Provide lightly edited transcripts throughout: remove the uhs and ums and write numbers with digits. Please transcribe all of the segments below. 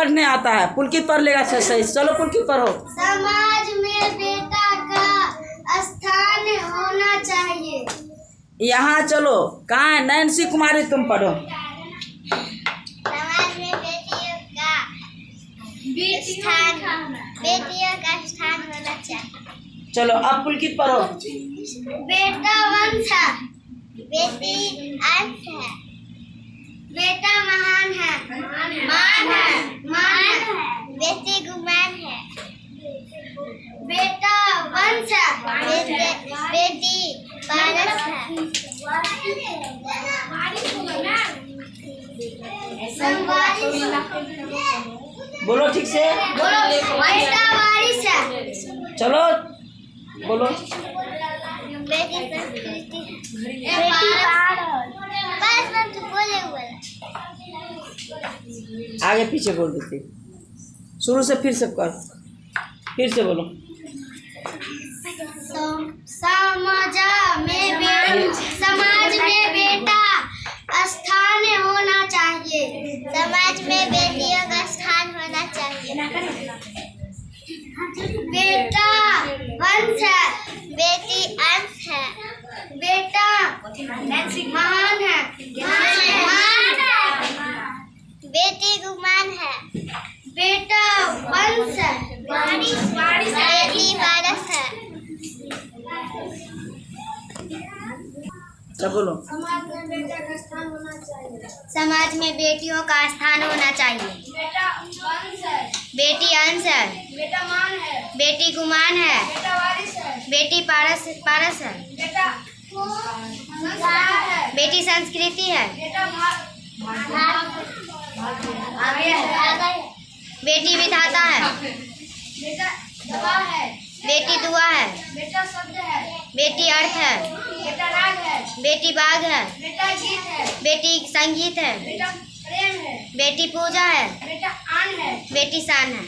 पढ़ने आता है। पुलकित पढ़ लेगा सही। चलो पुलकित पढ़ो। समाज में बेटा का स्थान होना चाहिए। यहाँ चलो, कहाँ है नैन्सी कुमारी, तुम पढ़ो। समाज में बेटियों का स्थान होना चाहिए। चलो अब पुलकित पढ़ो। बेटा वंश है, बेटी अंश है। बेटा महान है, मान है। बेटी गुमान है। बेटा वंश है, बेटी पारस है। बोलो ठीक से। बेटा वारिस है। चलो बोलो। बेटी संस्कृति है। बेटी पारस। बस मैं तो बोले आगे पीछे बोल देती, शुरू से फिर से कर, फिर से बोलो। समाज में बेटा स्थान होना चाहिए। समाज में बेटियों का स्थान होना चाहिए। बेटा वंश है, बेटी अंश है। बेटा महान है, बेटी गुमान है। बेटा वंश है, बेटी वारस है। सब बोलो। समाज में बेटा का स्थान होना चाहिए। समाज में बेटियों का स्थान होना चाहिए। बेटा वंश है, बेटी अंश है। बेटा मान है, बेटी गुमान है। बेटा वारिस है, बेटी पारस है। बेटा संस्कार है, बेटी संस्कृति है। बेटा बेटी विधाता है। बेटा दवा है, बेटी दुआ है। बेटा शब्द है, बेटी अर्थ है। बेटा राग है, बेटी बाग है। बेटा गीत है, बेटी संगीत है। बेटा प्रेम है, बेटी पूजा है। बेटा आन है, बेटी शान है।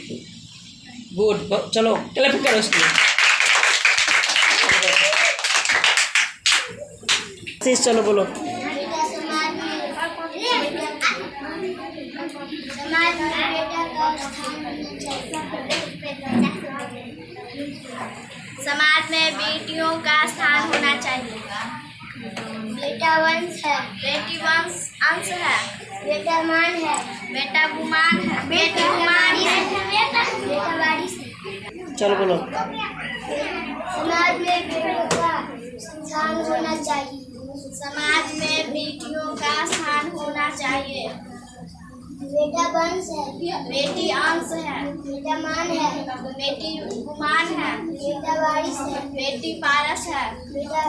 गुड, चलो क्लैप करो इसके लिए। चलो बोलो। समाज में बेटियों का स्थान होना चाहिए। बेटा वंश है, बेटी वंश अंश है। बेटा मान है, बेटा गुमान है। बेटी गुमानी है, बेटा वारिस है। चलो बोलो। समाज में बेटियों का स्थान होना चाहिए। समाज में बेटियों का स्थान होना चाहिए। बेटा वंश है, बेटी अंश है। बेटा मान है, बेटी गुमान है। बेटा वारिस है, बेटी पारस है। बेटा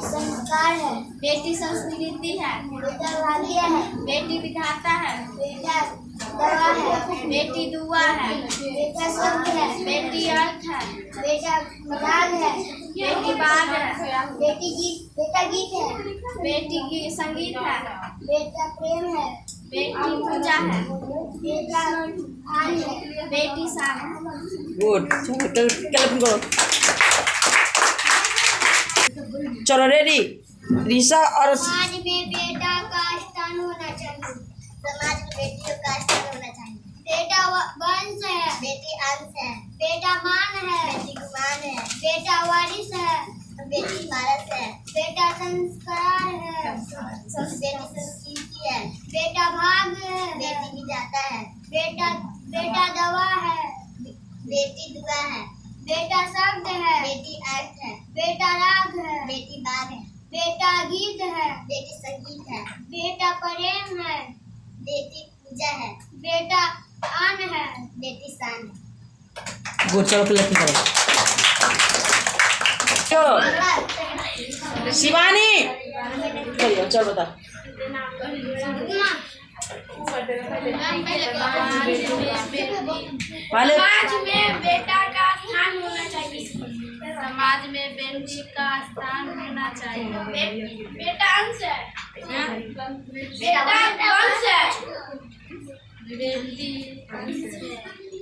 संस्कार है, बेटी संस्कृति है। बेटा वालिया है, बेटी विधाता है। बेटा दवा है, बेटी दुआ है। बेटा शब्द है, बेटी अर्थ है। बेटा राग है, बेटी बाग है। बेटा गीत है, बेटी संगीत है। बेटा प्रेम है, बेटी पूजा है। बेटा आन है, बेटी शान है। गुड, चलो क्लैप करो। चलो रेडी। ऋषा और समाज में बेटा का स्थान होना चाहिए। समाज में बेटियों का स्थान होना चाहिए। बेटा वंश है, बेटी अंश है। बेटा मान है, बेटी गुमान है। बेटा वारिस है, बेटी पारस है। बेटा संस्कार है, बेटी संस्कृति है। बेटा भाग है, बेटी विधाता है। बेटा दवा है, बेटी दुआ है। बेटा शब्द है, बेटी अर्थ है। बेटा राग है, बेटी बाग है। बेटा गीत है, बेटी संगीत है। बेटा प्रेम है, बेटी पूजा है। बेटा आन है, बेटी शान है। गुड, चलो क्लैप करो। शिवानी चलो बता। समाज में बेटा का स्थान होना चाहिए। समाज में बेटी का स्थान होना चाहिए। बेटा अंश है, बेटा वंश है। बेटी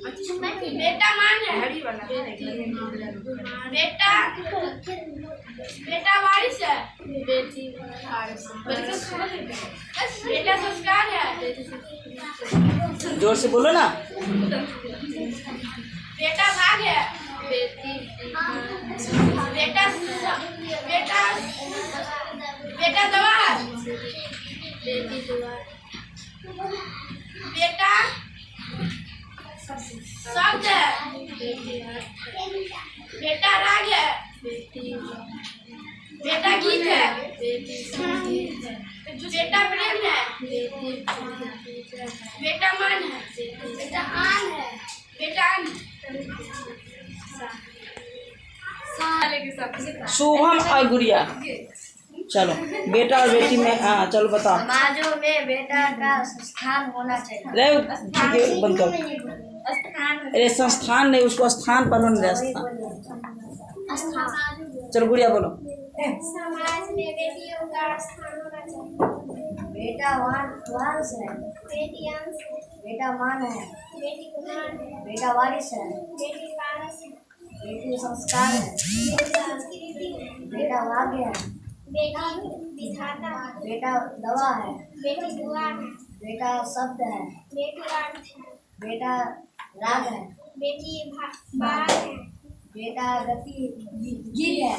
बेटा मान है। बेटा बेटा वारिस है। बेटा संस्कार है। जोर से बोलो ना। बेटा भाग है। बेटा बेटा बेटा दवा है। बेटा शब्द है। बेटा राग है। बेटा गीत है। बेटा प्रेम है। बेटा मान है। बेटा आन है। बेटा आन शुभम और गुड़िया। चलो बेटा और बेटी में, हाँ चलो बताओ। समाजों में बेटा का स्थान होना चाहिए। रे ठीक है, बंद करो। अरे संस्थान नहीं, उसको स्थान पर होना है, स्थान। चलो गुड़िया बोलो। समाज में बेटियों का स्थान होना चाहिए। बेटा वारिस है। बेटी अंश है। बेटा मान है। बेटी कुमार है। बेटा वारिस है। बेटी पारस है। बेटी संस्कार है। बेटी संस्कृति है। बेटा भाग्य है। बेटी विधाता है। बेटा दवा है। बेटी दुआ है। बेटा शब्द है। बेटी अर्थ है। बेटा राग है। बेटी बाग है। बेटा गति गीत है।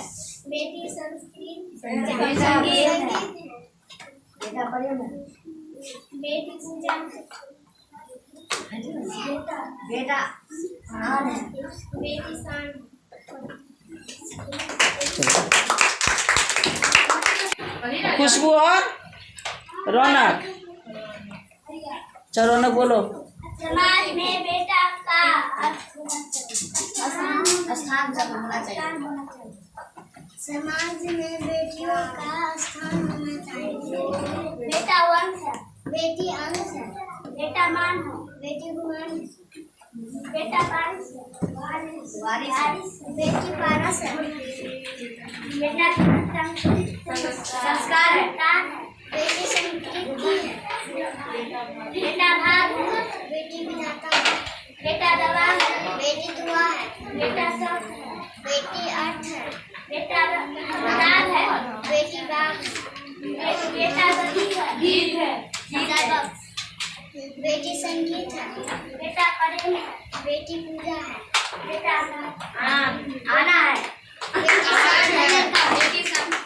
बेटी संस्कृत संगीत है। बेटा प्रेम है। बेटी पूजा है। बेटा आन है। बेटी शान। खुशबू और रौनक। चलो रौनक बोलो। समाज में बेटा का स्थान होना चाहिए। समाज में बेटियों का स्थान होना चाहिए। बेटा वंश है। बेटी अंश है। बेटा मान है। बेटी गुमान है। बेटा वारिस है। बेटी पारस है। बेटा संस्कार है। बेटी संस्कृति है। बेटा भाग है। बेटी विधाता है। बेटा दवा है। बेटी दुआ है। बेटा शब्द है। बेटी अर्थ है। बेटा राग है। बेटी बाग है। बेटा गीत है। बेटी संगीत है। बेटा प्रेम है। बेटी पूजा है। बेटा आना है। बेटी शान है।